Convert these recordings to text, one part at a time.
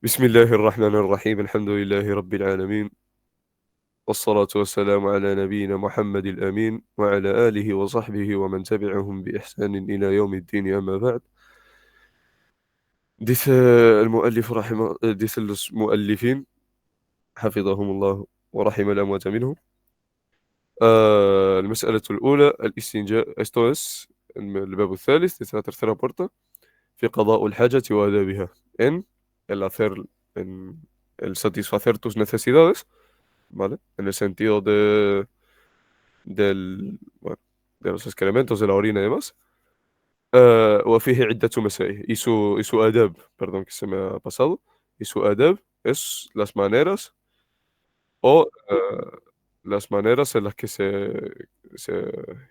بسم الله الرحمن الرحيم الحمد لله رب العالمين والصلاة والسلام على نبينا محمد الأمين وعلى آله وصحبه ومن تبعهم بإحسان إلى يوم الدين أما بعد. ديس المؤلف المؤلفين حفظهم الله ورحم الأموات منهم. المسألة الأولى الاستنجاء esto es الباب الثالث de la tercera puerta في قضاء الحاجة وآدابها en el hacer en el satisfacer tus necesidades. ¿Vale? En el sentido bueno, de los excrementos, de la orina y demás. وفيه عدة مسائل y su adab, perdón que se me ha pasado, y su adab es las maneras en las que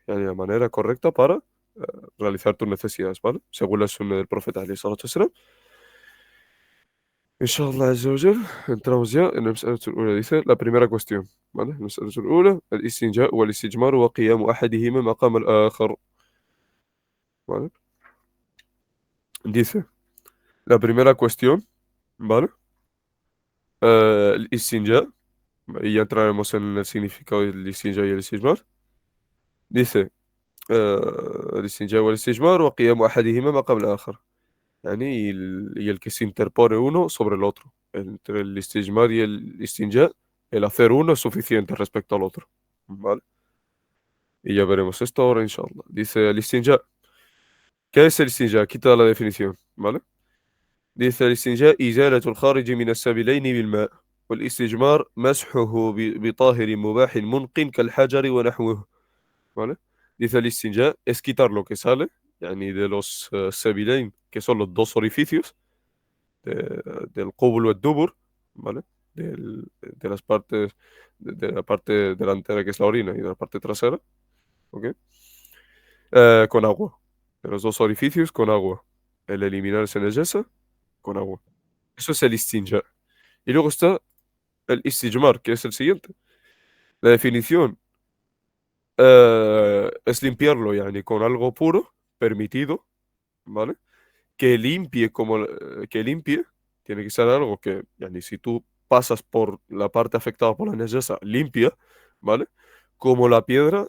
yani la manera correcta para realizar tus necesidades, ¿vale? Según la sunna del profeta alayhi salatu wasalam. Inshallah Azza wa Jal, entramos ya en el مسألة الأولى. Dice la primera cuestión, ¿vale? المسألة الأولى الاستنجاء والاستجمار وقيام أحدهما مقام الآخر. ¿Vale? Dice la primera cuestión, ¿vale? El istinja, y ya entraremos en el significado del istinja y el istijmar. Dice el istinja والاستجمار وقيام أحدهما مقام الآخر. يعني y el que se interpone uno sobre el otro. Entre el istijmar y el istinja, el hacer uno es suficiente respecto al otro. ¿Vale? Y ya veremos esto ahora, inshallah. Dice el istinja. ¿Qué es el istinja? Aquí te da la definición, ¿vale? dice الاستنجاء إزالة الخارج من السبيلين بالماء والاستجمار مسحه بطاهر مباح منق كالحجر ونحوه. ¿Vale? Dice el istinja es quitar lo que sale, yani de los sabilain, que son los dos orificios del qubul y el dubur, ¿vale? De las partes, de la parte delantera que es la orina y de la parte trasera, ¿ok? Con agua. De los dos orificios con agua. El eliminar ese nejasa con agua. Eso es el istinja. Y luego está el istijmar, que es el siguiente. La definición es limpiarlo, yani, con algo puro, permitido, ¿vale? Que limpie, tiene que ser algo que, yani, si tú pasas por la parte afectada por la najasa, limpia, ¿vale? Como la piedra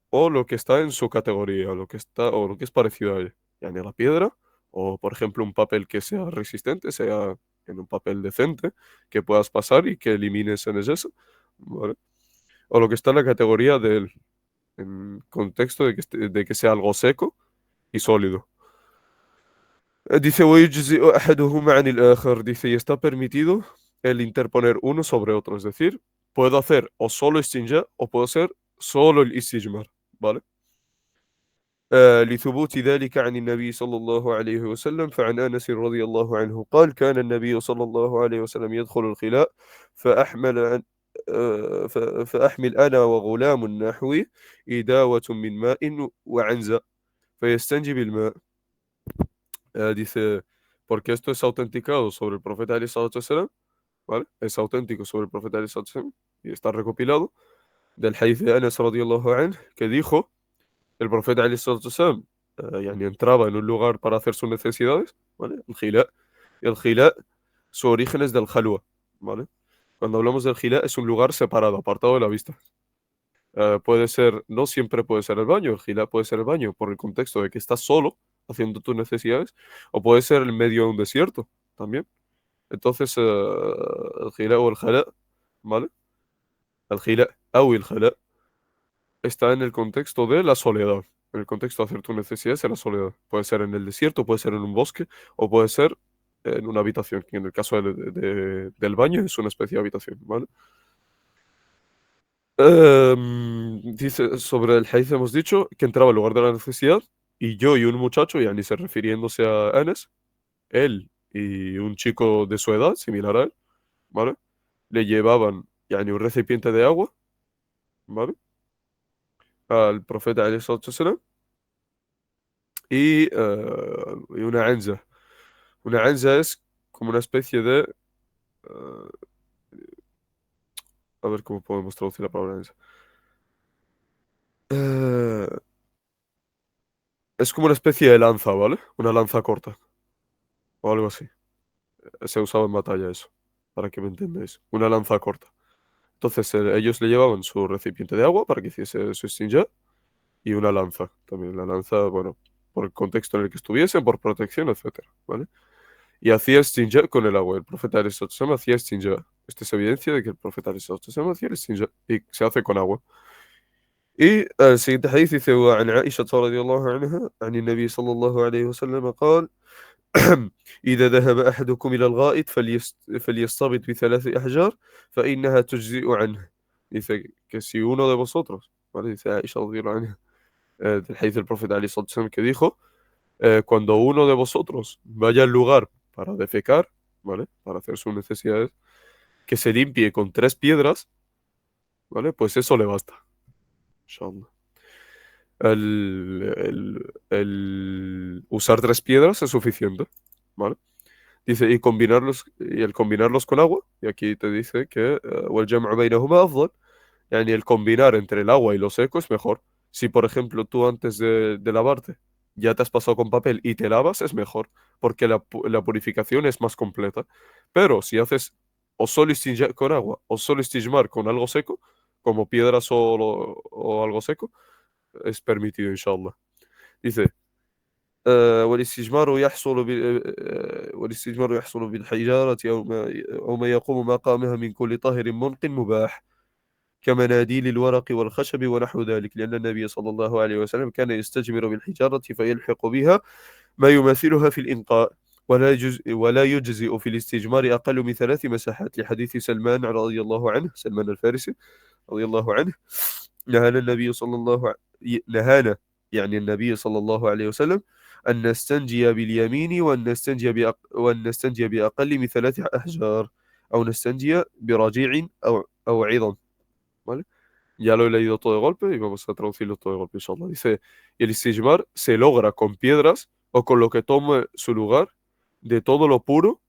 o lo que está en su categoría, o lo que es parecido a ella. Yani la piedra, o por ejemplo un papel que sea resistente, sea en un papel decente, que puedas pasar y que elimine esa najasa, ¿vale? O lo que está en la categoría en contexto de que sea algo seco y sólido. Dice, ويجزئ أحدهما عن الآخر. Dice, y está permitido el interponer uno sobre otro. Es decir, puedo hacer o solo istinja o puedo hacer solo el istijmar. ¿Vale? لثبوت ذلك عن النبي صلى الله عليه وسلم فعن أنس رضي الله عنه قال كان النبي صلى الله عليه وسلم يدخل الخلاء فأحمل عن فأحمل أنا وغلام نحوي إداوة من ماء وعنزة فيستنجي بالماء. Dice, porque esto es autenticado sobre el profeta alayhi salatu wasalam, ¿vale? Es auténtico sobre el profeta alayhi salatu wasalam y está recopilado del hadith de Anas radiyallahu anhu que dijo el profeta alayhi salatu wasalam, yani entraba en un lugar para hacer sus necesidades, ¿vale? El khila. Y el khila, su origen es del khalwa, ¿vale? Cuando hablamos del khila es un lugar separado, apartado de la vista. Puede ser, no siempre puede ser el baño, el khila puede ser el baño por el contexto de que estás solo haciendo tus necesidades, o puede ser el medio de un desierto también. Entonces, el khila o el khala, ¿vale? El khila o el khala está en el contexto de la soledad, en el contexto de hacer tus necesidades en la soledad. Puede ser en el desierto, puede ser en un bosque, o puede ser en una habitación, que en el caso del baño es una especie de habitación, ¿vale? Dice, sobre el hadith hemos dicho que entraba al lugar de la necesidad y yo y un muchacho, y Anis refiriéndose a Anas, él y un chico de su edad, similar a él, ¿vale? Le llevaban, yani, un recipiente de agua, ¿vale? Al profeta alayhi salatu wasalam, y una anza. Una anza es como una especie de... eh, a ver cómo podemos traducir la palabra anza. Eh, es como una especie de lanza, ¿vale? Una lanza corta o algo así. se usaba en batalla eso, para que me entendáis. Una lanza corta. Entonces ellos le llevaban su recipiente de agua para que hiciese su istinja y una lanza. También la lanza, bueno, por el contexto en el que estuviesen, por protección, etcétera, ¿vale? Y hacía istinja con el agua. El profeta Aristóteles hacía istinja. Esto es evidencia de que el profeta Aristóteles hacía istinja y se hace con agua. Y el siguiente hadith dice: وعن عائشة رضي الله عنها عن النبي صلى الله عليه وسلم قال: إذا ذهب أحدكم إلى الغائط فليستبط بثلاث أحجار فإنها تجزئ عنه. Dice que si uno de vosotros, ¿vale? Dice Aisha radhiyallahu anha, del hadith del profeta Ali sallallahu alaihi wasallam, que dijo, cuando uno de vosotros vaya al lugar para defecar, ¿vale? Para hacer sus necesidades, que se limpie con 3 piedras, ¿vale? Pues eso le basta, inshallah. El usar 3 piedras es suficiente, ¿vale? Dice, y el combinarlos con agua, y aquí te dice que والجمع بينهما أفضل. Yani el combinar entre el agua y lo seco es mejor. Si, por ejemplo, tú antes de lavarte ya te has pasado con papel y te lavas, es mejor, porque la purificación es más completa. Pero si haces o solo istinjar con agua o solo istijmar con algo seco, como piedras o algo seco, es permitido, inshallah. Dice, والاستجمار يحصل والاستجمار يحصل بالحجارة أو ما يقوم مقامها من كل طاهر منق مباح كمناديل الورق والخشب ونحو ذلك، لأن النبي صلى الله عليه وسلم كان يستجمر بالحجارة فيلحق بها ما يماثلها في الإنقاء، ولا يجزئ في الاستجمار أقل من 3 مساحات، لحديث سلمان رضي الله عنه، سلمان الفارسي رضي الله عنه، نهانا النبي صلى الله نهانا يعني النبي صلى الله عليه وسلم أن نستنجي باليمين وأن نستنجي بأقل من 3 أحجار، أو نستنجي برجيع أو عظم. ¿Vale? Ya lo he leído todo de golpe y vamos a traducirlo todo de golpe, inshallah. Dice, y el istijmar se logra con piedras o con lo que tome su lugar de todo lo puro,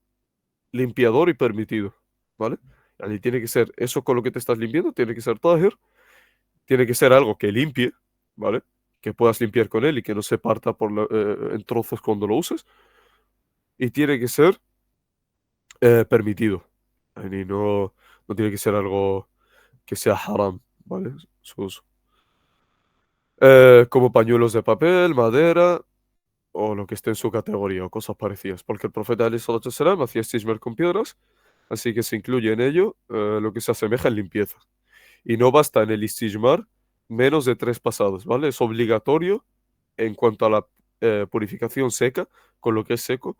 limpiador y permitido, ¿vale? Y tiene que ser eso con lo que te estás limpiando, tiene que ser tahir, tiene que ser algo que limpie, ¿vale? Que puedas limpiar con él y que no se parta en trozos cuando lo uses. Y tiene que ser permitido. Y no tiene que ser algo que sea haram, ¿vale? Su uso. Como pañuelos de papel, madera o lo que esté en su categoría o cosas parecidas, porque el profeta Ali sallallahu alaihi wasallam hacía istijmar con piedras, así que se incluye en ello lo que se asemeja en limpieza. Y no basta en el istijmar menos de 3 pasados, ¿vale? Es obligatorio en cuanto a la purificación seca, con lo que es seco,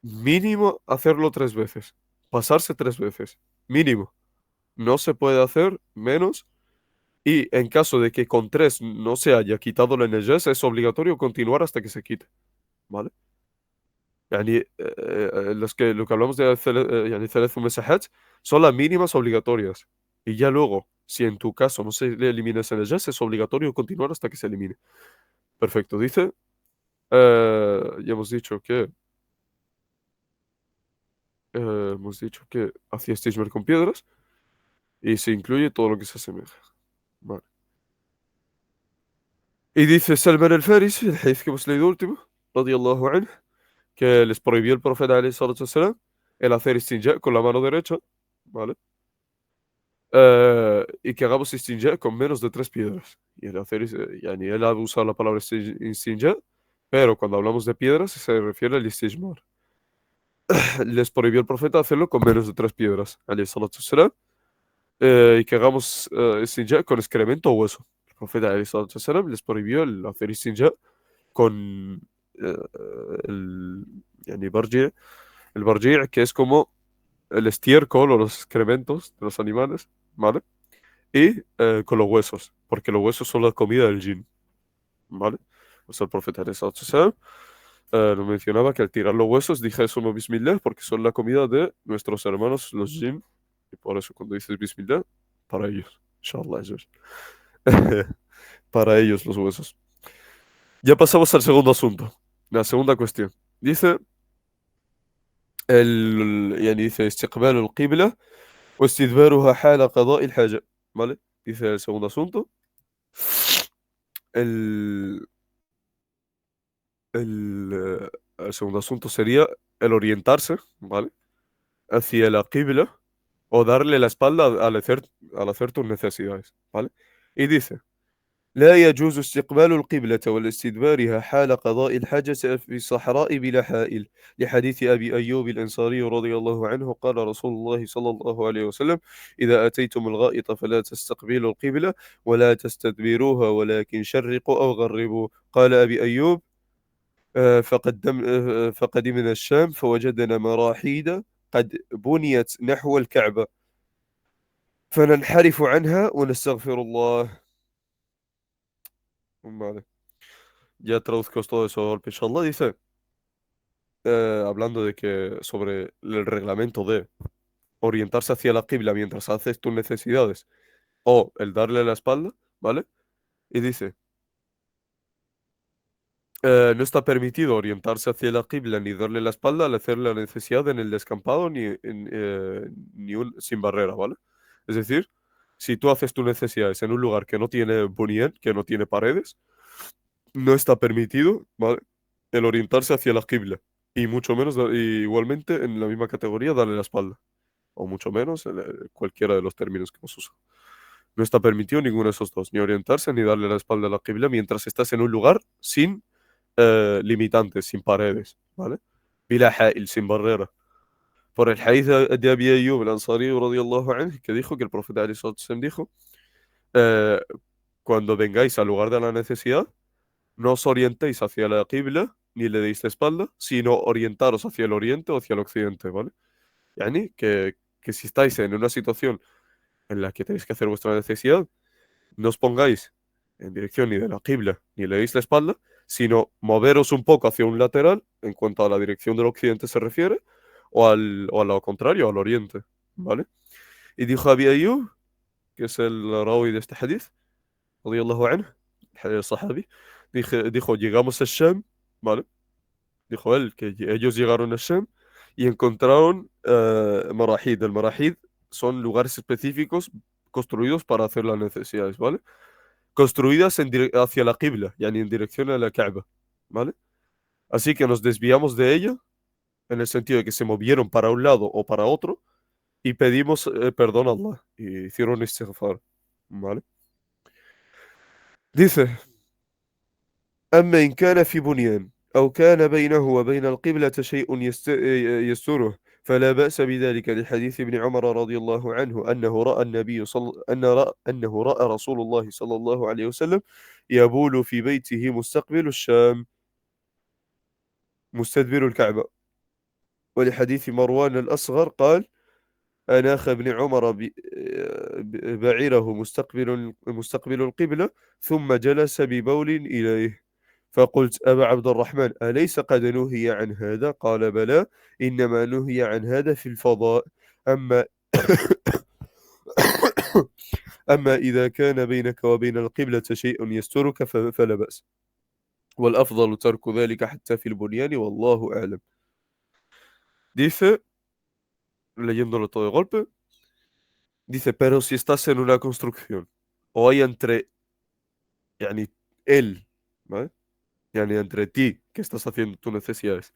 mínimo hacerlo 3 veces, pasarse 3 veces, mínimo. No se puede hacer menos. Y en caso de que con 3 no se haya quitado la energía, es obligatorio continuar hasta que se quite, ¿vale? Lo que hablamos de yani ثلاث مساحات son las mínimas obligatorias. Y ya luego, si en tu caso no se le elimina esa energía, es obligatorio continuar hasta que se elimine. Perfecto, dice, ya hemos dicho que hacía Stitchmer con piedras y se incluye todo lo que se asemeja. Vale. Y dice Salman al-Farisi, el hadith que hemos leído último, radiyallahu anhu, que les prohibió el profeta alayhi salatu wassalam el hacer istinja con la mano derecha, ¿vale? Y que hagamos istinja con menos de 3 piedras. Y el hacer, yani él ha usado la palabra istinja, pero cuando hablamos de piedras se refiere al istijmar. Les prohibió el profeta hacerlo con menos de 3 piedras, alayhi salatu wassalam, y que hagamos istinja con excremento o hueso. El profeta alayhi salatu wassalam les prohibió el hacer istinja con eh, el, yani el barji', que es como el estiércol o los excrementos de los animales, ¿vale? Y con los huesos, porque los huesos son la comida del jinn, ¿vale? O sea, el profeta sallallahu nos mencionaba que al tirar los huesos dije eso no bismillah, porque son la comida de nuestros hermanos los jinn, y por eso cuando dices bismillah, para ellos, inshallah, eso es. Para ellos los huesos. Ya pasamos al segundo asunto, la segunda cuestión. Dice, يعني dice استقبال القبلة واستدبارها حال قضاء الحاجة, ¿vale? Dice el segundo asunto. El, el segundo asunto sería el orientarse, ¿vale? hacia la qibla o darle la espalda al hacer tus necesidades, ¿vale? Y dice, لا يجوز استقبال القبلة والاستدبارها حال قضاء الحاجة في الصحراء بلا حائل لحديث أبي أيوب الأنصاري رضي الله عنه قال رسول الله صلى الله عليه وسلم إذا أتيتم الغائط فلا تستقبلوا القبلة ولا تستدبروها ولكن شرقوا أو غربوا قال أبي أيوب فقدمنا الشام فوجدنا مراحيض قد بنيت نحو الكعبة فننحرف عنها ونستغفر الله. Vale, ya traduzco todo eso de golpe. Inshallah dice, hablando de que sobre el reglamento de orientarse hacia la qibla mientras haces tus necesidades o el darle la espalda, ¿vale? Y dice, no está permitido orientarse hacia la qibla ni darle la espalda al hacer la necesidad en el descampado ni sin barrera, ¿vale? Es decir, si tú haces tus necesidades en un lugar que no tiene bunien, que no tiene paredes, no está permitido, ¿vale? El orientarse hacia la qibla. Y mucho menos, y igualmente en la misma categoría, darle la espalda. O mucho menos, cualquiera de los términos que hemos usado. No está permitido ninguno de esos dos, ni orientarse ni darle la espalda a la qibla mientras estás en un lugar sin limitantes, sin paredes, ¿vale? Bila ha'il, sin barrera. Por el hadith de Abi Ayyub al-Ansari radiyallahu anhu, que dijo que el profeta alayhi salatu wasallam dijo, eh, cuando vengáis al lugar de la necesidad, no os orientéis hacia la qibla ni le deis la espalda, sino orientaros hacia el oriente o hacia el occidente, ¿vale? Yani que si estáis en una situación en la que tenéis que hacer vuestra necesidad, no os pongáis en dirección ni de la qibla ni le deis la espalda, sino moveros un poco hacia un lateral en cuanto a la dirección del occidente se refiere, o a lo contrario, al oriente, ¿vale? Y dijo Abi Ayyub, que es el rawi de este hadith, radiyallahu anhu, el sahabi, dijo, llegamos a Sham, ¿vale? Dijo él que ellos llegaron a Shem y encontraron marahid. El marahid son lugares específicos construidos para hacer las necesidades, ¿vale? Construidas hacia la qibla, yani en dirección a la Kaaba, ¿vale? Así que nos desviamos de ella en el sentido de que se movieron para un lado o para otro y pedimos perdón a Allah y hicieron istighfar, ¿vale? Dice, أما إن كان في بنيان أو كان بينه وبين القبلة شيء يستره فلا بأس بذلك لحديث ابن عمر رضي الله عنه أنه رأى رسول الله صلى الله عليه وسلم يبول في بيته مستقبل الشام مستدبر الكعبة. ولحديث مروان الأصغر قال أناخ ابن عمر بعيره مستقبل القبلة ثم جلس ببول إليه فقلت أبا عبد الرحمن أليس قد نهي عن هذا؟ قال بلى إنما نهي عن هذا في الفضاء أما أما إذا كان بينك وبين القبلة شيء يسترك فلا بأس والأفضل ترك ذلك حتى في البنيان والله أعلم. Dice, leyéndolo todo de golpe, dice, pero si estás en una construcción o hay entre, yani, él, ¿vale? Yani entre ti, que estás haciendo tus necesidades,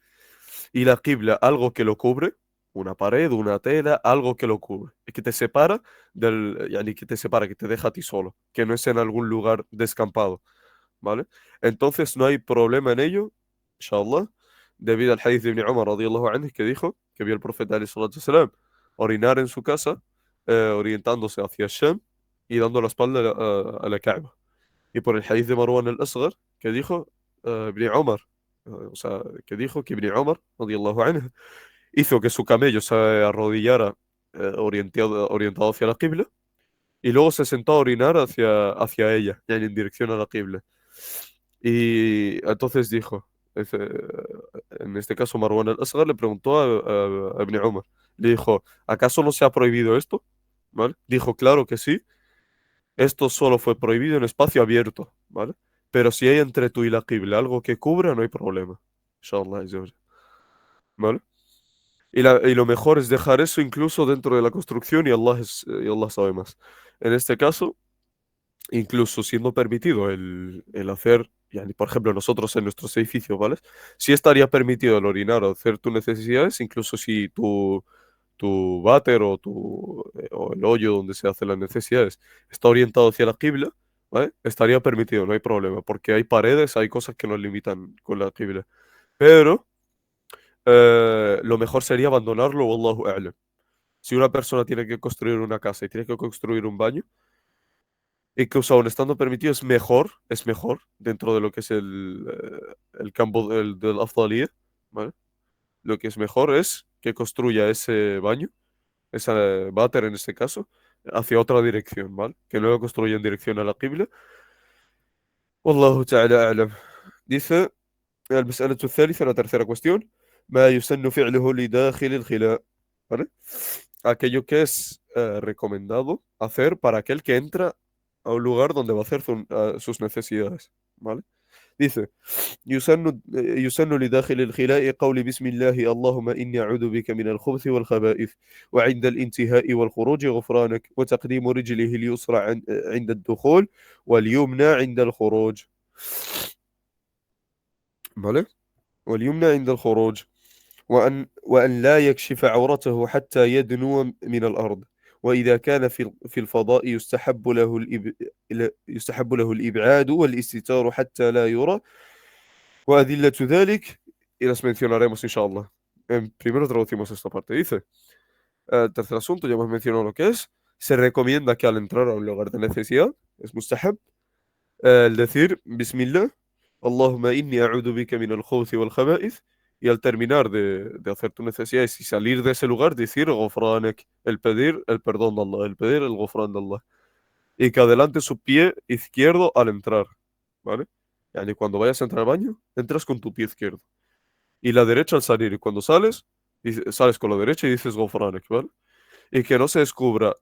y la qibla, algo que lo cubre, una pared, una tela, algo que lo cubre, y que te separa yani que te separa, que te deja a ti solo, que no es en algún lugar descampado, ¿vale? Entonces no hay problema en ello, inshallah, debido al hadith de Ibn Umar radiyallahu anhu que dijo que vio el profeta alayhi salatu wasalam orinar en su casa, orientándose hacia Sham y dando la espalda a la Kaaba. Y por el hadith de Marwan al-Asghar que dijo Ibn Umar, o sea, que dijo que Ibn Umar radiyallahu anhu hizo que su camello se arrodillara orientado hacia la qibla y luego se sentó a orinar hacia ella, ya en dirección a la qibla. Y entonces dijo, en este caso Marwan al-Asghar le preguntó a Ibn Umar, le dijo, ¿acaso no se ha prohibido esto? ¿Vale? Dijo, claro que sí, esto solo fue prohibido en espacio abierto, ¿vale? Pero si hay entre tú y la qibla algo que cubra, no hay problema. Inshallah, azza wa jalla, ¿vale? Y lo mejor es dejar eso incluso dentro de la construcción y Allah sabe más. En este caso, incluso siendo permitido el hacer, yani, por ejemplo, nosotros en nuestros edificios, ¿vale? Sí estaría permitido el orinar o hacer tus necesidades, incluso si tu váter o el hoyo donde se hacen las necesidades está orientado hacia la qibla, ¿vale? Estaría permitido, no hay problema, porque hay paredes, hay cosas que nos limitan con la qibla. Pero lo mejor sería abandonarlo, wallahu a'lam. Si una persona tiene que construir una casa y tiene que construir un baño, incluso aun estando permitido, es mejor dentro de lo que es el campo del afdalía, ¿vale? Lo que es mejor es que construya ese baño, esa váter en este caso, hacia otra dirección, ¿vale? Que no lo construya en dirección a la qibla. Wallahu ta'ala a'lam. Dice المسألة الثالثة, la tercera cuestión, ما يسن فعله لداخل الخلاء, ¿vale? Aquello que es recomendado hacer para aquel que entra a un lugar donde va a hacer sus necesidades, ¿vale? Dice, يسن لداخل الخلاء قول بسم الله اللهم إني أعوذ بك من الخبث والخبائث وعند الانتهاء والخروج غفرانك وتقديم رجله اليسرى عند الدخول واليمنى عند الخروج، ¿vale? واليمنى عند الخروج وأن لا يكشف عورته حتى يدنو من الأرض، وإذا كان في الفضاء يستحب له الإبعاد والاستتار حتى لا يرى، وأدلة ذلك y las mencionaremos inshallah. Primero traducimos esta parte. Dice, el tercer asunto, ya hemos mencionado lo que es. Se recomienda que al entrar a un lugar de necesidad, es mustahab, el decir Bismillah, Allahumma inni a'udhu bika min al-khubuthi wal khaba'ith, y al terminar de hacer tus necesidades y salir de ese lugar, decir Ghufranak, el pedir el perdón de Allah, el pedir el Ghufran de Allah. Y que adelante su pie izquierdo al entrar, ¿vale? Yani cuando vayas a entrar al baño, entras con tu pie izquierdo. Y la derecha al salir. Y cuando sales, sales con la derecha y dices Ghufranak, ¿vale? Y que no se descubra,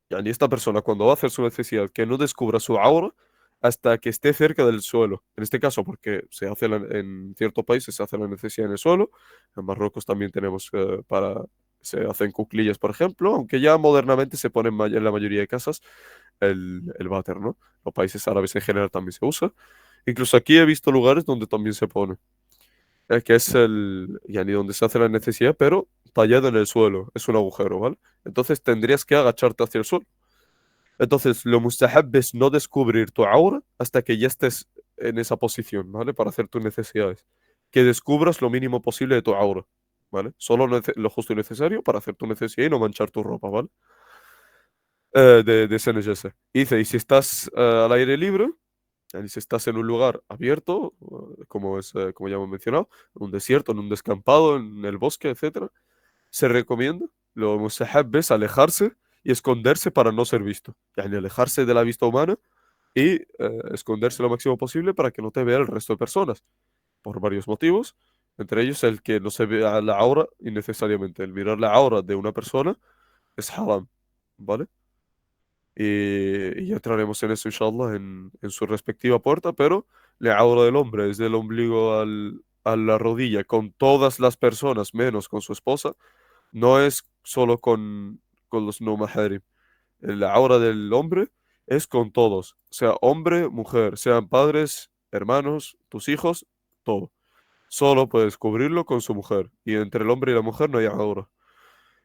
yani esta persona cuando va a hacer su necesidad, que no descubra su aura hasta que esté cerca del suelo. En este caso, porque en ciertos países se hace la necesidad en el suelo. En Marruecos también tenemos se hacen cuclillas, por ejemplo, aunque ya modernamente se pone en la mayoría de casas el váter, ¿no? Los países árabes en general también se usa. Incluso aquí he visto lugares donde también se pone, que es yani donde se hace la necesidad, pero tallado en el suelo, es un agujero, ¿vale? Entonces tendrías que agacharte hacia el suelo. Entonces, lo mustahab es no descubrir tu aura hasta que ya estés en esa posición, ¿vale? Para hacer tus necesidades. Que descubras lo mínimo posible de tu aura, ¿vale? Solo lo justo y necesario para hacer tu necesidad y no manchar tu ropa, ¿vale? De ese najasa. Dice, y si estás al aire libre, y si estás en un lugar abierto, como ya hemos mencionado, en un desierto, en un descampado, en el bosque, etcétera, se recomienda, lo mustahab es alejarse y esconderse para no ser visto. Yani alejarse de la vista humana y esconderse lo máximo posible para que no te vea el resto de personas, por varios motivos, entre ellos el que no se vea la aura innecesariamente. El mirar la aura de una persona es haram, ¿vale? Y ya entraremos en eso, inshallah, en su respectiva puerta, pero la aura del hombre, desde el ombligo a la rodilla, con todas las personas, menos con su esposa, no es solo con los no maharim. La aura del hombre es con todos, sea hombre, mujer, sean padres, hermanos, tus hijos, todo. Solo puedes cubrirlo con su mujer. Y entre el hombre y la mujer no hay aura.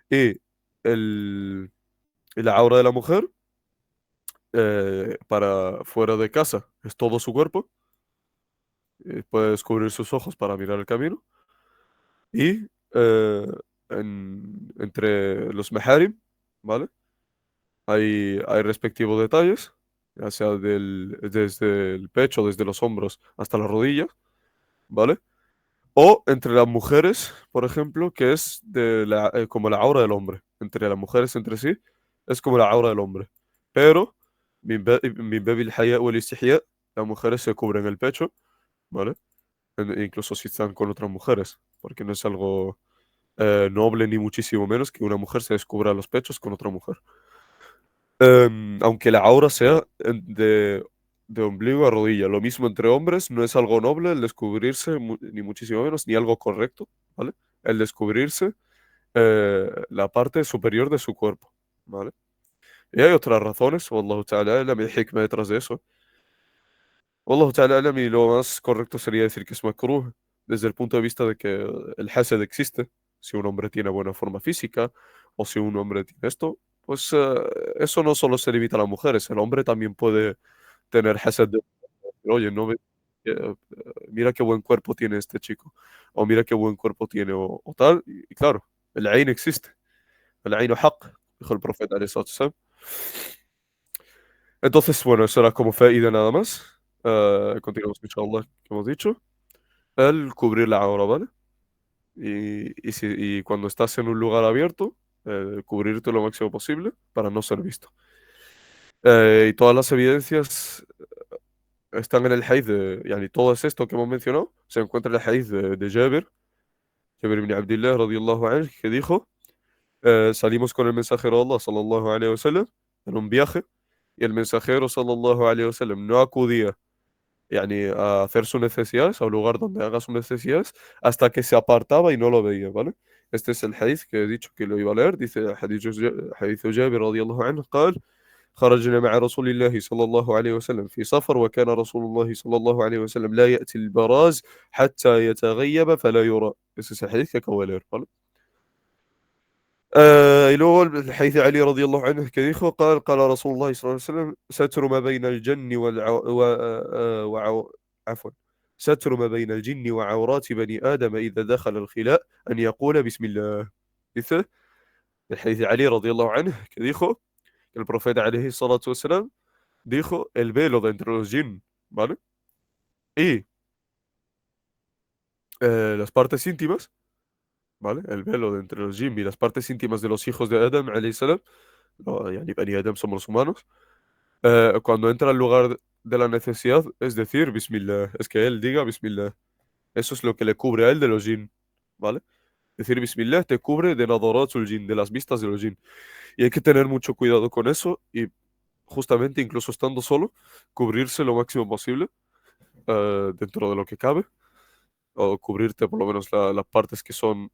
Y el, y la aura de la mujer, para fuera de casa, es todo su cuerpo. Puedes cubrir sus ojos para mirar el camino. Y entre los maharim, ¿vale? Hay respectivos detalles, ya sea desde el pecho, desde los hombros hasta la rodilla, ¿vale? O entre las mujeres, por ejemplo, que es como la aura del hombre. Entre las mujeres entre sí es como la aura del hombre. Pero, min babil haya wal istihya, las mujeres se cubren el pecho, ¿vale? Incluso si están con otras mujeres, porque no es algo noble ni muchísimo menos que una mujer se descubra los pechos con otra mujer. Aunque la aura sea de ombligo a rodilla. Lo mismo entre hombres, no es algo noble el descubrirse, ni muchísimo menos, ni algo correcto, ¿vale? El descubrirse la parte superior de su cuerpo, ¿vale? Y hay otras razones, wallahu ta'ala alam, y hikmah detrás de eso. Wallahu ta'ala alam, y lo más correcto sería decir que es makruh, desde el punto de vista de que el hased existe, si un hombre tiene buena forma física, o si un hombre tiene esto, pues eso no solo se limita a las mujeres, el hombre también puede tener hasad de, oye, no mira qué buen cuerpo tiene este chico, o mira qué buen cuerpo tiene, o tal, y claro, el ain existe, el ain haq, dijo el profeta alayhi salatu wassalam. Entonces, bueno, eso era como fe y de nada más. Continuamos, inshallah, que hemos dicho. El cubrir la aura, ¿vale? Y cuando estás en un lugar abierto, cubrirte lo máximo posible para no ser visto. Y todas las evidencias están en el hadith de, yani todo es esto que hemos mencionado, se encuentra en el hadith de Jabir ibn Abdullah radiyallahu anhu, que dijo, salimos con el mensajero de Allah sallallahu alayhi wa sallam en un viaje y el mensajero sallallahu alayhi wa sallam no acudía yani, a hacer sus necesidades, al lugar donde haga sus necesidades, hasta que se apartaba y no lo veía, ¿vale? Este es el hadith que he dicho que lo iba a leer, dice hadith Jabir radiyallahu anhu, قال خرجنا مع رسول الله صلى الله عليه وسلم في سفر وكان رسول الله صلى الله عليه وسلم لا يأتي البراز حتى يتغيب فلا يرى. Ese es el hadith que acabo de leer, ¿vale? y luego el حديث علي رضي الله عنه que dijo قال رسول الله صلى الله عليه وسلم ستر ما بين الجن عفوا ستر ما بين الجن وعورات بني آدم إذا دخل الخلاء أن يقول بسم الله. Dice el حديث علي رضي الله عنه que dijo que el profeta عليه الصلاة والسلام dijo el velo de entre los jinn, ¿vale? Y las partes íntimas, ¿vale? El velo de entre los jinn y las partes íntimas de los hijos de Adam عليه السلام, يعني بني آدم somos los humanos. Cuando entra al lugar de la necesidad, es decir, Bismillah, es que él diga Bismillah. Eso es lo que le cubre a él de los jinn, ¿vale? Decir Bismillah te cubre de nadaratul jinn, de las vistas de los jinn. Y hay que tener mucho cuidado con eso y justamente, incluso estando solo, cubrirse lo máximo posible dentro de lo que cabe, o cubrirte por lo menos las partes que son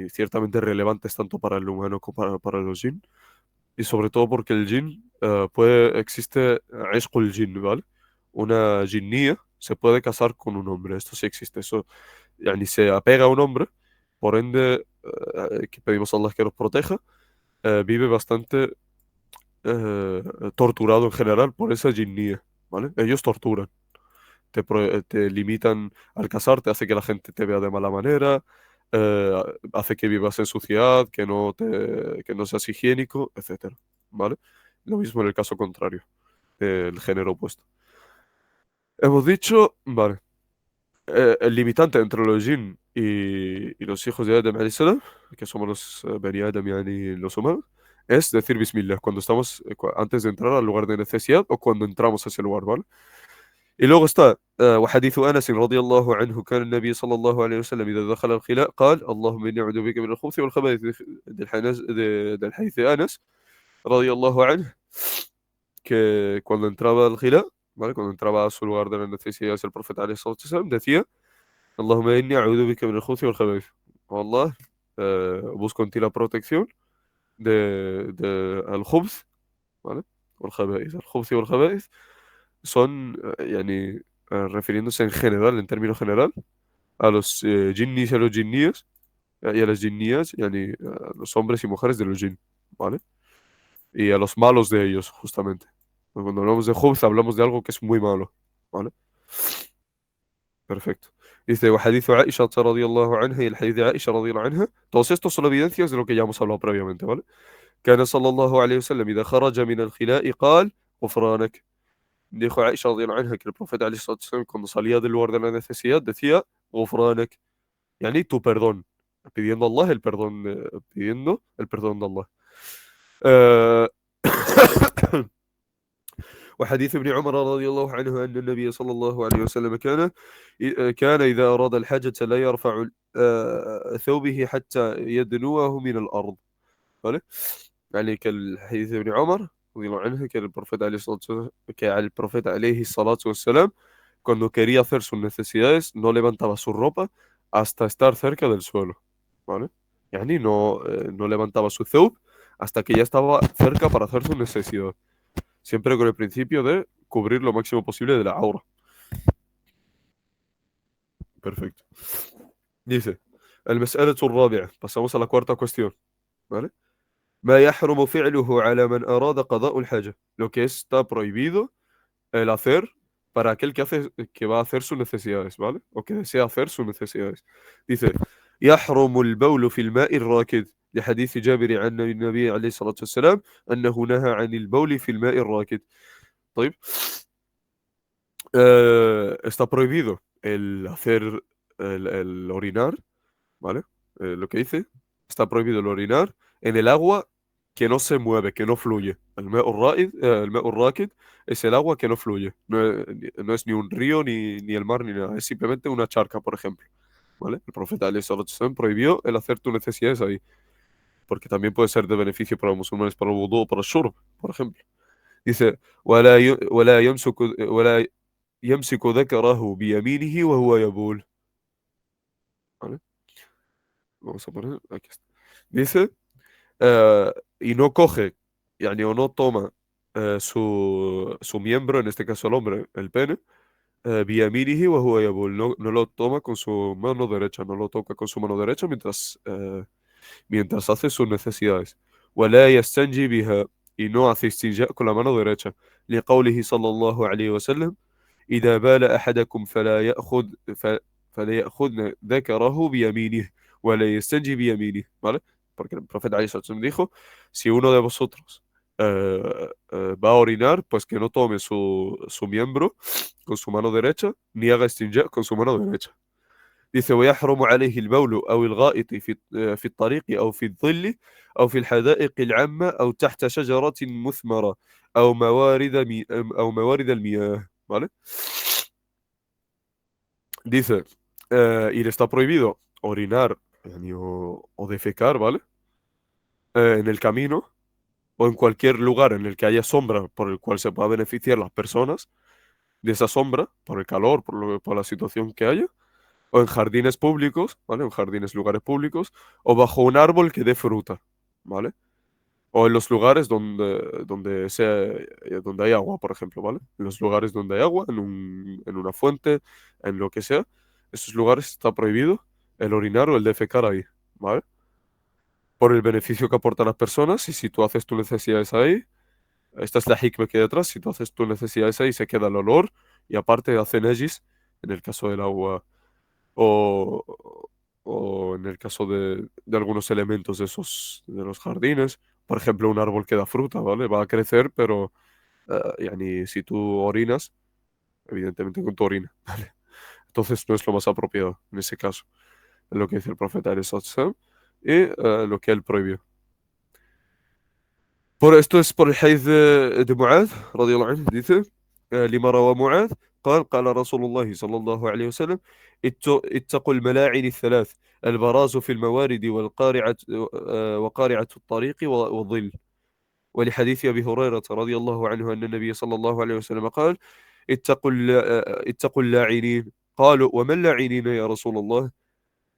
ciertamente relevantes tanto para el humano como para los jinn. Y sobre todo porque el jinn existe ishqul jinn, ¿vale? Una jinnía se puede casar con un hombre, esto sí existe, eso, yani se apega a un hombre, por ende, que pedimos a Allah que nos proteja, vive bastante torturado en general por esa jinnía, ¿vale? Ellos torturan, te limitan al casarte, hace que la gente te vea de mala manera, hace que vivas en suciedad, que no seas higiénico, etcétera, ¿vale? Lo mismo en el caso contrario, del género opuesto. Hemos dicho, vale, el limitante entre los jinn y los hijos de Adam, alayhi salam, que somos los Bani Adam, y los humanos, es decir Bismillah cuando estamos, antes de entrar al lugar de necesidad o cuando entramos a ese lugar, ¿vale? Y luego está وحديث أنس رضي الله عنه كان النبي صلى الله عليه وسلم إذا دخل الخلاء قال اللهم إني أعوذ بك من الخبث والخبائث del حديث de Anas رضي الله عنه que cuando entraba al khila, ¿vale? Cuando entraba a su lugar de las necesidades el profeta عليه الصلاة والسلام decía اللهم إني أعوذ بك من الخبث والخبائث. Oh Allah, busco en ti la protección de al khubth, ¿vale? والخبائث. El khubth y el khaba'ith son, refiriéndose en general, en términos general, a los jinnis y a los jinnías, y a las jinnías, a los hombres y mujeres de los jinn, ¿vale? Y a los malos de ellos, justamente. Cuando hablamos de Hubs, hablamos de algo que es muy malo, ¿vale? Perfecto. Dice, وحديث عائشة رضي الله عنها y el hadith de Aisha رضي الله عنها. Todos estos son evidencias de lo que ya hemos hablado previamente, ¿vale? كان صلى الله عليه وسلم إذا خرج من الخلاء قال غفرانك. Dijo Aisha radiyallahu anha que el profeta alayhi salatu wasalam, cuando salía del lugar de la necesidad decía غفرانك, yani tu perdón, pidiendo a Allah el perdón, pidiendo el perdón de Allah. آه، وحديث ابن عمر رضي الله عنه أن النبي صلى الله عليه وسلم كان إذا أراد الحاجة لا يرفع ثوبه حتى يدنوه من الأرض. ¿Vale? يعني كالحديث ابن عمر رضي الله عنه que el profeta عليه الصلاة والسلام cuando quería hacer sus necesidades no levantaba su ropa hasta estar cerca del suelo, ¿vale? Yani no levantaba su thawb hasta que ya estaba cerca para hacer su necesidad. Siempre con el principio de cubrir lo máximo posible de la aura. Perfecto. Dice, el mas'alatu الرابعة. Pasamos a la cuarta cuestión, ¿vale? ما يحرم فعله على من أراد قضاء الحاجة. Lo que está prohibido el hacer para aquel que va a hacer sus necesidades, ¿vale? O que desea hacer sus necesidades. Dice, يحرم البول في الماء الراكد لحديث جابر عن النبي عليه الصلاة والسلام أنه نهى عن البول في الماء الراكد. طيب. Está prohibido el hacer el orinar, ¿vale? Lo que dice, está prohibido el orinar en el agua que no se mueve, que no fluye. El ma'u raqid es el agua que no fluye. No es ni un río, ni el mar, ni nada. Es simplemente una charca, por ejemplo. ¿Vale? El profeta alayhi salatu wasalam prohibió el hacer tus necesidades ahí. Porque también puede ser de beneficio para los musulmanes, para el wudú o para el shurb, por ejemplo. Dice, ولا يمسك ولا يمسك ذكره بيمينه وهو يبول. ¿Vale? Vamos a poner aquí está. Dice, y no coge, yani, o no toma su miembro, en este caso el hombre, el pene, biyaminihi wa huwa yabul. No lo toma con su mano derecha, no lo toca con su mano derecha mientras hace sus necesidades. ولا يستنجي بها, y no hace istinja con la mano derecha. لقوله صلى الله عليه وسلم إذا بال أحدكم فلا يأخذ ذكره بيمينه ولا يستنجي بيمينه. ¿Vale? Porque el profeta Ali Sallallahu dijo, si uno de vosotros va a orinar, pues que no tome su miembro con su mano derecha, ni haga istinja con su mano derecha. Dice, ويحرم عليه البول أو الغائط في الطريق أو في الظل أو في الحدائق العامة أو تحت شجرة مثمرة أو موارد المياه. ¿Vale? Dice, y le está prohibido orinar yani, o defecar, ¿vale? En el camino o en cualquier lugar en el que haya sombra por el cual se pueda beneficiar las personas de esa sombra, por el calor, por la situación que haya, o en jardines públicos, ¿vale? En jardines, lugares públicos, o bajo un árbol que dé fruta, ¿vale? O en los lugares donde hay agua, por ejemplo, ¿vale? En los lugares donde hay agua, en una fuente, en lo que sea, esos lugares está prohibido el orinar o el defecar ahí, ¿vale? Por el beneficio que aporta a las personas, y si tú haces tus necesidades ahí, esta es la hikmah que hay detrás, si tú haces tus necesidades ahí, se queda el olor, y aparte hace nejis, en el caso del agua, o, o en el caso de algunos elementos de los jardines. Por ejemplo, un árbol que da fruta, ¿vale? Va a crecer, pero yani, si tú orinas, evidentemente con tu orina, ¿vale? Entonces no es lo más apropiado en ese caso. Es lo que dice el profeta alayhi salatu wassalam, y lo que él prohibió. Por esto es por el hadith de Mu'adh, radiyallahu anhu, dice, لما روى معاذ قال رسول الله صلى الله عليه وسلم اتقوا الملاعن الثلاث البراز في الموارد وقارعة الطريق والظل. ولحديث أبي هريرة رضي الله عنه أن النبي صلى الله عليه وسلم قال اتقوا اللاعنين. قالوا وما اللاعنين يا رسول الله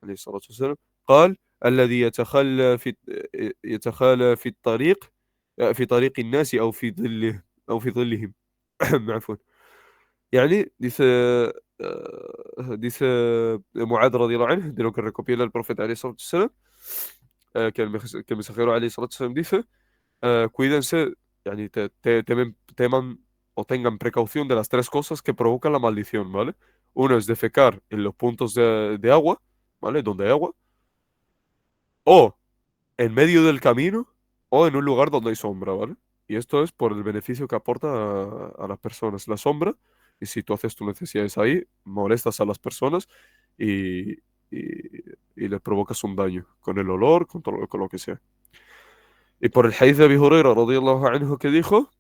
عليه الصلاة والسلام؟ قال الذي يتخالى في طريق الناس أو في ظلهم. عفوا. يعني dice Muad radiyallahu anhu, de lo que recopila el profeta alayhi salatu wassalam, que el mensajero alayhi salatu wassalam dice, cuídense, yani, teman o tengan precaución de las tres cosas que provocan la maldición, ¿vale? Uno es defecar en los puntos de agua, ¿vale? Donde hay agua, o en medio del camino, o en un lugar donde hay sombra, ¿vale? Y esto es por el beneficio que aporta a las personas la sombra. Y si tú haces tus necesidades ahí, molestas a las personas y, y, y les provocas un daño con el olor, con lo que sea. Y por el hadith de Abi Huraira, radiyallahu anhu, que dijo,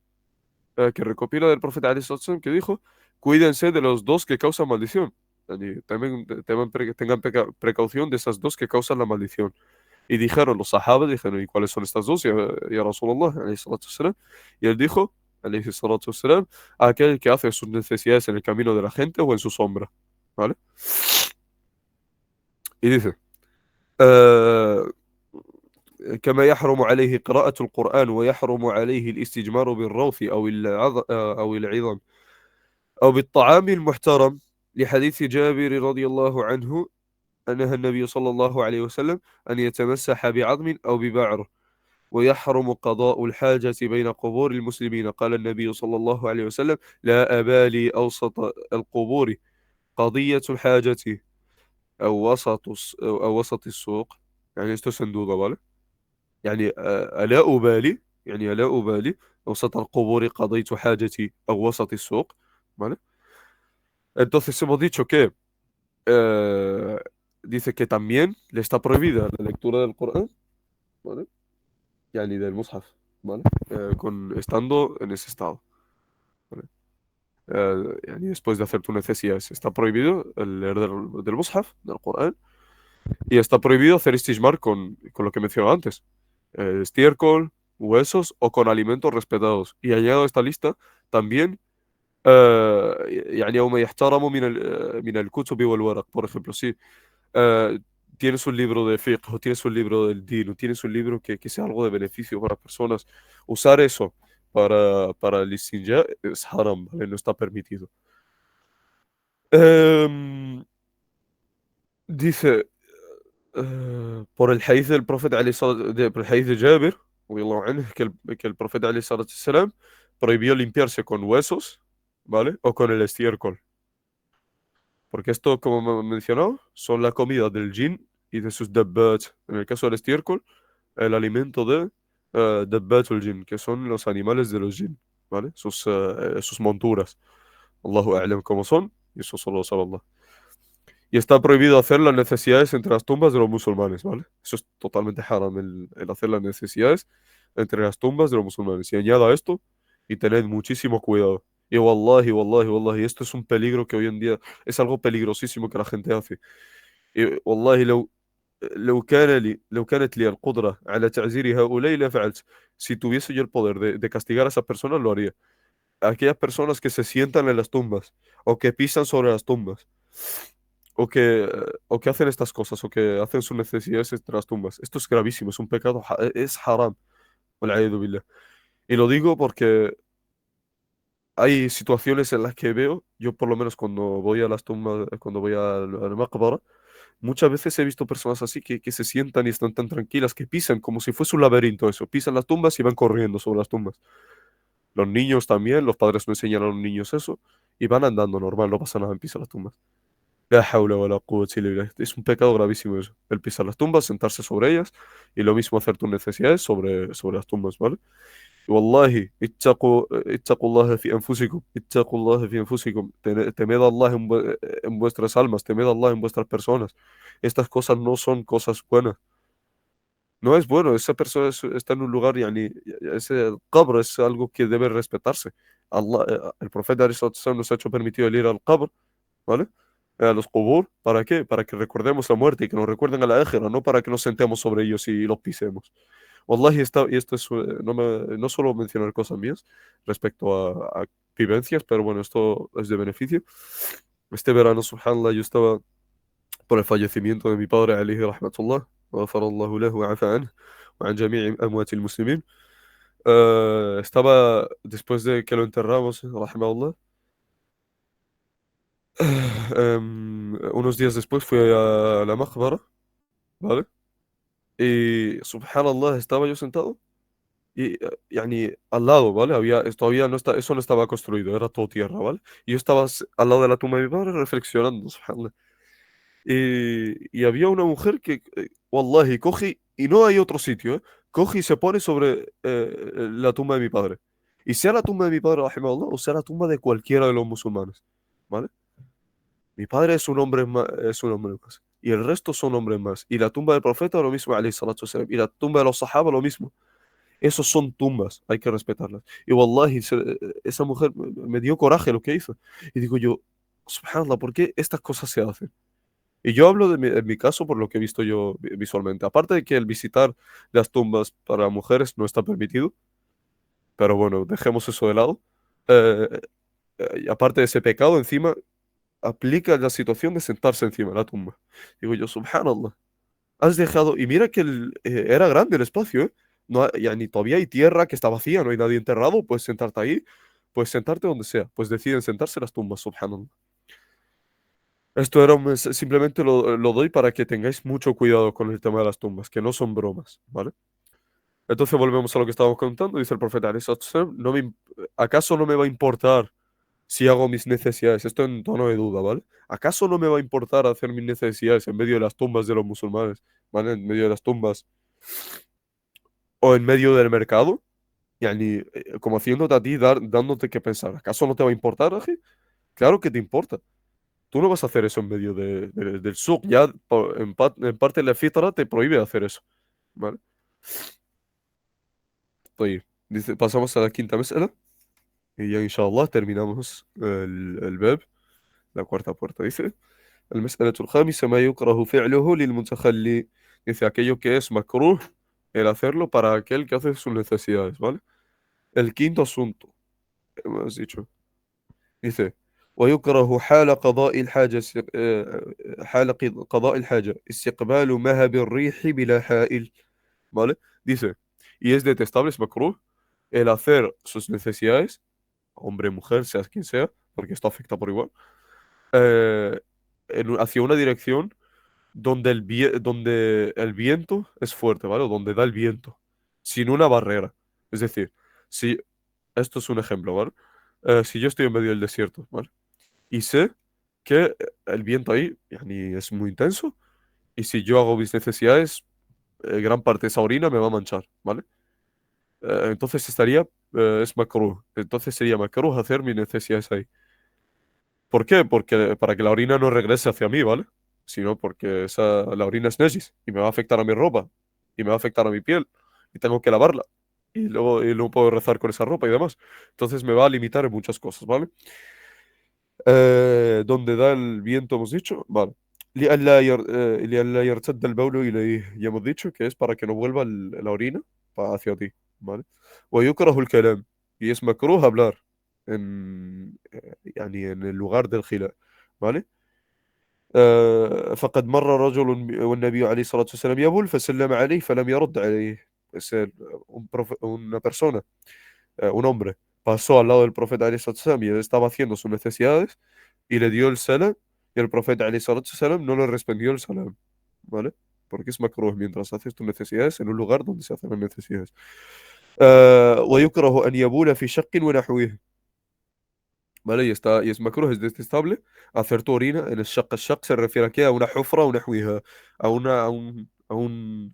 que recopila del profeta alayhi salatu wasallam, que dijo, cuídense de los dos que causan maldición. Yani, tengan precaución de esas dos que causan la maldición. Y dijeron los sahabas, dijeron, ¿y cuáles son estas dos? Ya Rasulullah, alayhi salatu wassalam. Y él dijo, alayhi salatu wassalam, aquel que hace sus necesidades en el camino de la gente o en su sombra. ¿Vale? Y dice, آه، كما يحرم عليه قراءة القرآن ويحرم عليه الاستجمار بالروث أو العظم أو بالطعام المحترم، لحديث جابر رضي الله عنه أنهى النبي صلى الله عليه وسلم أن يتمسح بعظم أو ببعر ويحرم قضاء الحاجة بين قبور المسلمين. قال النبي صلى الله عليه وسلم: لا أبالي أوسط القبور قضية الحاجة أو وسط السوق. يعني esto sin duda, ¿vale? يعني ألا أبالي، يعني ألا أبالي أوسط القبور قضيت حاجتي أو وسط السوق. ¿Vale? Entonces hemos dicho que eh, dice que también le está prohibida la lectura del Corán, ¿vale? Yani del Mus'haf, ¿vale? Estando en ese estado, ¿vale? Yani después de hacer tu necesidades, está prohibido el leer del Mus'haf, del Corán, y está prohibido hacer istijmar con lo que mencionaba antes, estiércol, huesos o con alimentos respetados. Y añado a esta lista también يعني يوم يحترم من الكتب والورق. Por ejemplo, sí, eh, tienes un libro de fiqh o tienes un libro del din o tienes un libro que sea algo de beneficio para personas, usar eso para el istinja es haram, ¿vale? No está permitido. Em, dice, por el hadith del profeta, por el hadith de Jabir, radiyallahu anhu, que el profeta alayhi salatu wassalam prohibió limpiarse con huesos, ¿vale? O con el estiércol. Porque esto, como me mencionó, son la comida del jin y de sus dabbat. En el caso del estiércol, el alimento de dabbatul jin, que son los animales de los jin, ¿vale? Sus monturas. Allahu a'lam cómo son, y eso solo lo sabe Allah. Y está prohibido hacer las necesidades entre las tumbas de los musulmanes, ¿vale? Eso es totalmente haram, el hacer las necesidades entre las tumbas de los musulmanes. Y añada esto, y tened muchísimo cuidado. Y wallahi, wallahi, wallahi, esto es un peligro que hoy en día es algo peligrosísimo que la gente hace. Y wallahi, لو كانت لي القدرة على تعزير هؤلاء لفعلت. Si tuviese yo el poder de castigar a esas personas, lo haría. Aquellas personas que se sientan en las tumbas, o que pisan sobre las tumbas, o que hacen estas cosas, o que hacen sus necesidades entre las tumbas. Esto es gravísimo, es un pecado, es haram. Wal'ayadu billah. Y lo digo porque hay situaciones en las que veo, yo por lo menos cuando voy a las tumbas, cuando voy al maqbara, muchas veces he visto personas así que se sientan y están tan tranquilas que pisan como si fuese un laberinto eso. Pisan las tumbas y van corriendo sobre las tumbas. Los niños también, los padres no enseñan a los niños eso y van andando normal, no pasa nada en pisar las tumbas. La hawla wa la quwwata illa billah. Es un pecado gravísimo eso. El pisar las tumbas, sentarse sobre ellas y lo mismo hacer tus necesidades sobre las tumbas, ¿vale? والله اتقوا الله في أنفسكم اتقوا الله في أنفسكم. Temed a Allah en vuestras almas, temed a Allah en vuestras personas. Estas cosas no son cosas buenas. No es bueno, esa persona está en un lugar, yani, ese qabr es algo que debe respetarse. Allah, el profeta alayhi salatu wasalam, nos ha hecho permitido el ir al qabr, ¿vale? A los qubur, ¿para qué? Para que recordemos la muerte y que nos recuerden a la ákhira, no para que nos sentemos sobre ellos y los pisemos. Wallahi, y esto es, no solo mencionar cosas mías respecto a vivencias, pero bueno, esto es de beneficio. Este verano, subhanallah, yo estaba por el fallecimiento de mi padre, alayhi rahmatullah, وغفر الله له وعفى عنه وعن جميع أموات المسلمين. Estaba, después de que lo enterramos, rahimahullah, unos días después fui a la maqbara, ¿vale? Y subhanallah, estaba yo sentado y, yani, al lado, ¿vale? Todavía no está, eso no estaba construido, era todo tierra, ¿vale? Y yo estaba al lado de la tumba de mi padre reflexionando, subhanallah. Y había una mujer que, wallahi, coge y no hay otro sitio, ¿eh? Coge y se pone sobre la tumba de mi padre. Y sea la tumba de mi padre, rahimahullah, o sea la tumba de cualquiera de los musulmanes, ¿vale? Mi padre es un hombre más. Y el resto son hombres más. Y la tumba del profeta, lo mismo, alayhi salatu wasalam. Y la tumba de los sahaba, lo mismo. Esos son tumbas, hay que respetarlas. Y wallahi, esa mujer me dio coraje lo que hizo. Y digo yo, subhanallah, ¿por qué estas cosas se hacen? Y yo hablo en mi caso por lo que he visto yo visualmente. Aparte de que el visitar las tumbas para mujeres no está permitido, pero bueno, dejemos eso de lado. Eh, y aparte de ese pecado, encima aplica la situación de sentarse encima de la tumba. Digo yo, subhanallah, has dejado, y mira que era grande el espacio, ¿eh? No, ni todavía hay tierra que está vacía, no hay nadie enterrado, puedes sentarte ahí, puedes sentarte donde sea, pues deciden sentarse en las tumbas, subhanallah. Esto era simplemente lo doy para que tengáis mucho cuidado con el tema de las tumbas, que no son bromas, ¿vale? Entonces volvemos a lo que estábamos contando. Dice el profeta, "Alayhi salatu wassalam, ¿acaso no me va a importar si hago mis necesidades?" Esto en tono de duda, ¿vale? ¿Acaso no me va a importar hacer mis necesidades en medio de las tumbas de los musulmanes? ¿Vale? En medio de las tumbas o en medio del mercado. Yani, como haciéndote a ti, dándote que pensar. ¿Acaso no te va a importar, Aji? Claro que te importa. Tú no vas a hacer eso en medio del suk. Ya en parte la fitra te prohíbe hacer eso. ¿Vale? Oye, dice, pasamos a la quinta mesala y ya inshallah terminamos el bab, la cuarta puerta. Dice, المسألة الخامسة ما يكره فعله للمتخلي. Dice aquello que es makruh, el hacerlo para aquel que hace sus necesidades, ¿vale? El quinto asunto, hemos dicho. Dice, ويكره حال قضاء الحاجة حال قضاء الحاجة استقبال مهب الريح بلا حائل. ¿Vale? Dice, y es detestable, es makruh, el hacer sus necesidades, hombre, mujer, seas quien sea, porque esto afecta por igual, eh, hacia una dirección donde el viento es fuerte, ¿vale? O donde da el viento, sin una barrera. Es decir, si, esto es un ejemplo, ¿vale? Si yo estoy en medio del desierto, ¿vale? Y sé que el viento ahí, yani, es muy intenso, y si yo hago mis necesidades, gran parte de esa orina me va a manchar, ¿vale? Entonces es makruh. Entonces sería makruh hacer mis necesidades ahí. ¿Por qué? Porque para que la orina no regrese hacia mí, ¿vale? Sino porque la orina es nejis y me va a afectar a mi ropa y me va a afectar a mi piel y tengo que lavarla y luego puedo rezar con esa ropa y demás. Entonces me va a limitar en muchas cosas, ¿vale? Donde da el viento, hemos dicho, vale. لئلا يرتد البول إليه. Ya hemos dicho que es para que no vuelva la orina hacia ti, ¿vale? ويكره الكلام. Y es makruh hablar يعني en el lugar del khila, ¿vale? فقد مر رجل والنبي عليه الصلاة والسلام يبول فسلم عليه فلم يرد عليه. Es una persona, un hombre, pasó al lado del profeta alayhi salatu wasalam y él estaba haciendo sus necesidades y le dio el salam y el profeta alayhi salatu wasalam no le respondió el salam, ¿vale? Porque es makruh mientras haces tus necesidades en un lugar donde se hacen las necesidades. ويكره أن يبول في شق ونحوه. ¿Vale? Y es makruh, es detestable hacer tu orina en el shaq. El shaq se refiere aquí a una hufra o nahwiha,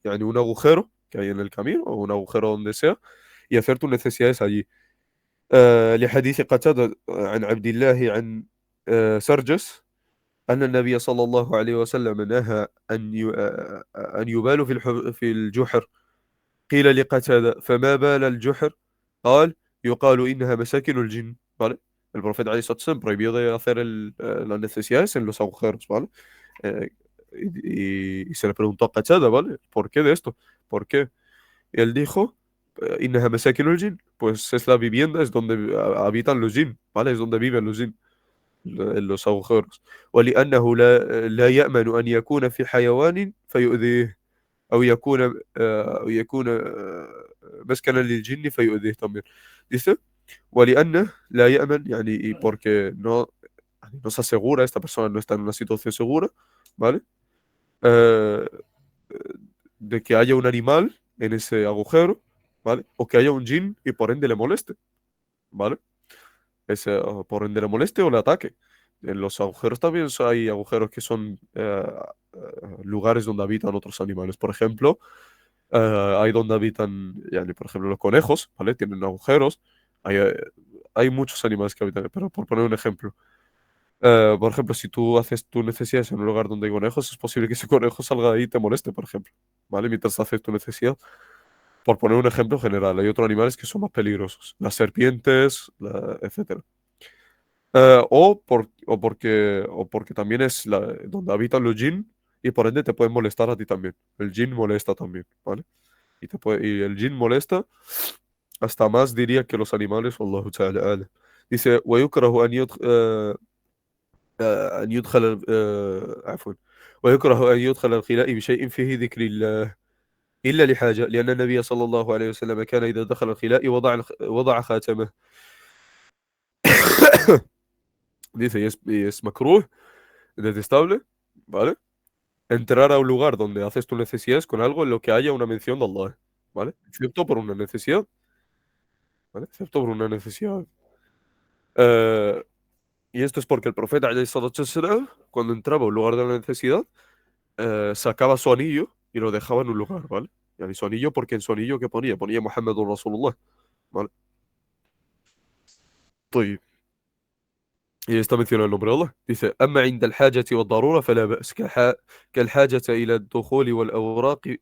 yani un agujero que hay en el camino o un agujero donde sea y hacer tus necesidades allí. لحديث قتادة عن عبد الله عن سرجس أن النبي صلى الله عليه وسلم نهى أن يبال في الجحر. قيل لقتادة فما بال الجحر؟ قال يقال إنها مساكن الجن. ¿Vale? El profeta Ali Satsan prohibió de hacer las necesidades en los agujeros, ¿vale? Eh, y se le preguntó a Qatada, ¿vale? ¿Por qué de esto? ¿Por qué? Y él dijo, إنها مساكن الجن, pues es la vivienda, es donde habitan los jinn, ¿vale? Es donde viven los jinn, en los agujeros. ولأنه لا يأمن أن يكون في حيوان فيؤذيه أو يكون مسكنا للجن فيؤذيه también. Dice, ولأنه لا يأمن, يعني, y porque no se asegura, esta persona no está en una situación segura, ¿vale? Eh, de que haya un animal en ese agujero, ¿vale? O que haya un jin y por ende le moleste, ¿vale? O por ende le moleste o le ataque. En los agujeros también hay agujeros que son lugares donde habitan otros animales. Por ejemplo, hay donde habitan, yani, por ejemplo, los conejos, ¿vale? Tienen agujeros. Hay muchos animales que habitan, pero por poner un ejemplo. Por ejemplo, si tú haces tus necesidades en un lugar donde hay conejos, es posible que ese conejo salga de ahí y te moleste, por ejemplo. ¿Vale? Mientras haces tu necesidad. Por poner un ejemplo general, hay otros animales que son más peligrosos. Las serpientes, etcétera. O porque también es donde habitan los jinn y por ende te pueden molestar a ti también. El jinn molesta también, ¿vale? Y el jinn molesta hasta más diría que los animales, والله تعالى أعلم. Dice, ويكره أن يدخل عفوا ويكره أن يدخل الخلاء بشيء فيه ذكر الله إلا لحاجة لأن النبي صلى الله عليه وسلم كان إذا دخل الخلاء وضع خاتمه. Dice, y es makruh, detestable, ¿vale? Entrar a un lugar donde haces tus necesidades con algo en lo que haya una mención de Allah. ¿vale? Excepto por una necesidad, ¿vale? Excepto por una necesidad. Eh, y esto es porque el profeta, alayhi salatu wassalam, cuando entraba a un lugar de la necesidad, sacaba su anillo y lo dejaba en un lugar, ¿vale? Y su anillo, porque en su anillo, ¿qué ponía? Ponía Muhammadur Rasulullah, ¿vale? طيب. Y está mencionado el nombre de Allah. Dice: أما عند الحاجة والضرورة فلا بأس كالحاجة إلى الدخول والأوراق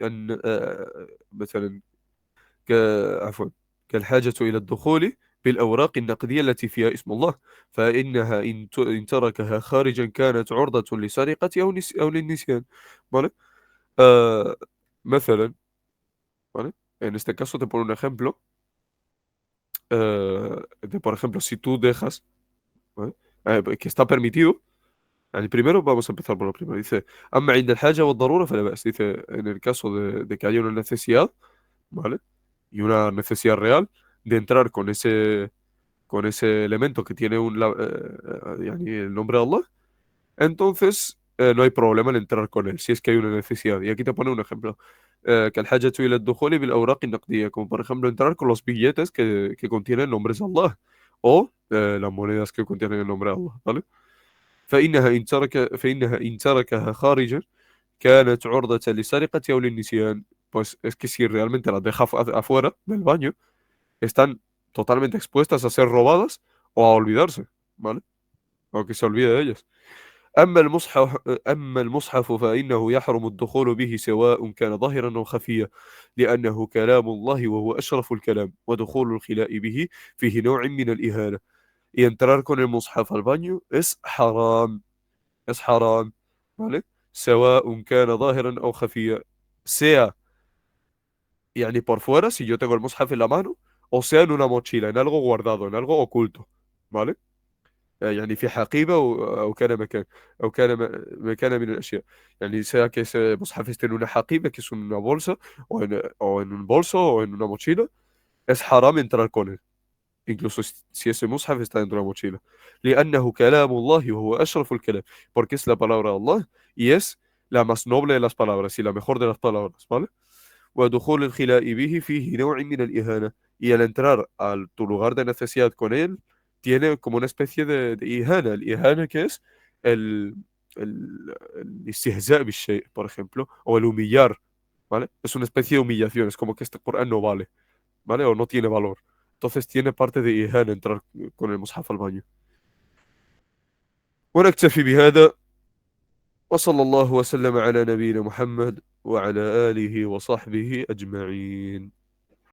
مثلا ك... عفوا كالحاجة إلى الدخول بالأوراق النقدية التي فيها اسم الله، فإنها إن تركها خارجا كانت عرضة لسرقة أو للنسيان. ¿Vale? Ah, مثلا، ¿vale? En este caso te pongo un ejemplo de, por ejemplo, si tú dejas, ¿vale? Que está permitido. El primero, vamos a empezar por lo primero. Dice: أما عند الحاجة والضرورة فلا بأس. Dice, en el caso de que haya una necesidad, ¿vale? Y una necesidad real de entrar con ese elemento que tiene yani el nombre de Allah, entonces no hay problema en entrar con él, si es que hay una necesidad. Y aquí te pone un ejemplo. كالحاجة إلى الدخول بالأوراق النقدية, como por ejemplo entrar con los billetes que contienen nombres de Allah, o las monedas que contienen el nombre de Allah, ¿vale? فإنها إن تركها خارجا كانت عرضة للسرقة أو للنسيان. Pues es que si realmente las deja afuera del baño, están totalmente expuestas a ser robadas o a olvidarse, ¿vale? O que se olvide de ellas. أما المصحف فإنه يحرم الدخول به سواء كان ظاهرا أو خفيا، لأنه كلام الله وهو أشرف الكلام، ودخول الخلاء به فيه نوع من الإهانة. Y entrar con el mushaf al baño es haram, ¿vale? سواء كان ظاهرا أو خفيا, sea يعني por fuera, si yo tengo el mushaf en la mano, o sea en una mochila, en algo guardado, en algo oculto, ¿vale? يعني في حقيبة أو كان مكان أو كان مكان من الأشياء. يعني sea que ese mushaf esté en una حقيبة, que es una bolsa, o en un bolso o en una mochila, es haram entrar con él. Incluso si ese mushaf está dentro de la mochila. لأنه كلام الله وهو أشرف الكلام. Porque es la palabra de Allah y es la más noble de las palabras y la mejor de las palabras, ¿vale? ودخول الخلاء به فيه نوع من الإهانة. Y al entrar a tu lugar de necesidad con él, tiene como una especie de ihana. El ihana, que es el, el istihza' بالشيء, por ejemplo, o el humillar, ¿vale? Es una especie de humillación, es como que este Corán no vale, ¿vale? O no tiene valor. Entonces tiene parte de ihana entrar con el mushaf al baño. ونكتفي بهذا. وصلى الله وسلم على نبينا محمد وعلى آله وصحبه أجمعين.